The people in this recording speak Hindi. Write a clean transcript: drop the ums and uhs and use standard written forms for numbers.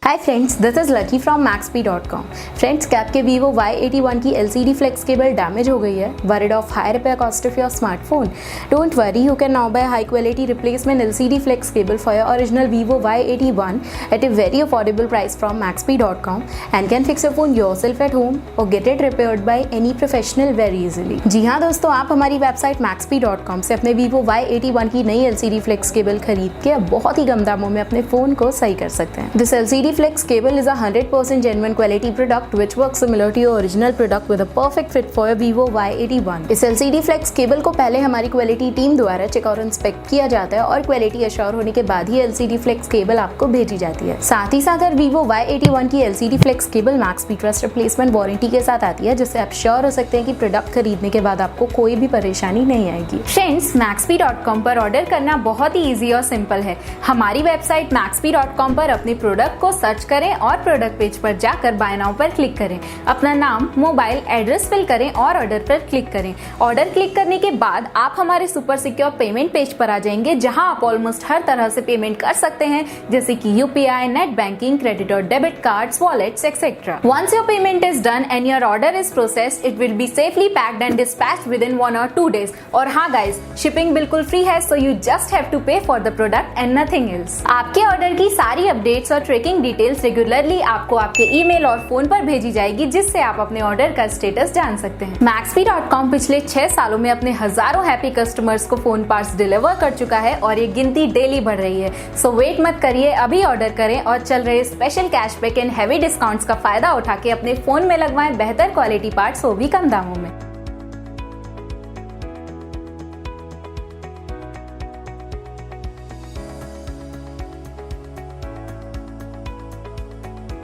Hi friends, this is lucky from maxp.com। Friends, क्या आपके Vivo Y81 की LCD फ्लेक्स केबल डैमेज हो गई है? Worried of high repair cost of your smartphone? Don't worry, you can now buy high quality replacement LCD flex cable for your original Vivo Y81 at a very affordable price from maxp.com and can fix your phone yourself at home or get it repaired by any professional very easily। जी हाँ दोस्तों, आप हमारी वेबसाइट maxp.com से अपने Vivo Y81 की नई LCD फ्लेक्स केबल खरीद के बहुत ही कम दामों में अपने फोन को सही कर सकते हैं। This LCD Flex cable is a 100% genuine quality product which works similar to your original product with a perfect fit for your Vivo Y81। इस LCD Flex cable को पहले हमारी क्वालिटी टीम द्वारा चेक और इंस्पेक्ट किया जाता है और क्वालिटी अश्योर होने के बाद ही LCD Flex cable आपको भेजी जाती है। साथ ही साथ हर Vivo Y81 की LCD Flex cable Maxp Trust replacement warranty के साथ आती है, जिससे आप श्योर हो सकते हैं कि प्रोडक्ट खरीदने के बाद आपको कोई भी परेशानी नहीं आएगी। फ्रेंड्स, maxp.com पर ऑर्डर करना बहुत ही इजी और सिंपल है। हमारी वेबसाइट maxp.com पर अपने प्रोडक्ट को सर्च करें और प्रोडक्ट पेज पर जाकर बाय नाउ पर क्लिक करें। अपना नाम, मोबाइल एड्रेस फिल करें और ऑर्डर पर क्लिक करें। ऑर्डर क्लिक करने के बाद आप हमारे सुपर सिक्योर पेमेंट पेज पर आ जाएंगे, जहां आप ऑलमोस्ट हर तरह से पेमेंट कर सकते हैं, जैसे कि यूपीआई, नेट बैंकिंग, क्रेडिट और debit cards, wallets etcetera. Once your payment is done and your order is processed, it will be safely packed and dispatched within 1 or 2 days। और हाँ गाइज, शिपिंग बिल्कुल फ्री है, so you just have to pay for the product and nothing else. आपके ऑर्डर की सारी अपडेट्स और ट्रैकिंग डिटेल्स रेगुलरली आपको आपके ईमेल और फोन पर भेजी जाएगी, जिससे आप अपने ऑर्डर का स्टेटस जान सकते हैं। maxp.com पिछले 6 सालों में अपने हजारों हैप्पी कस्टमर्स को फोन पार्ट्स डिलीवर कर चुका है और ये गिनती डेली बढ़ रही है। सो वेट मत करिए, अभी ऑर्डर करें और चल रहे special cashback and heavy discounts का फायदा उठा के अपने फोन में लगवाएं बेहतर क्वालिटी पार्ट्स, वो भी कम दामों में।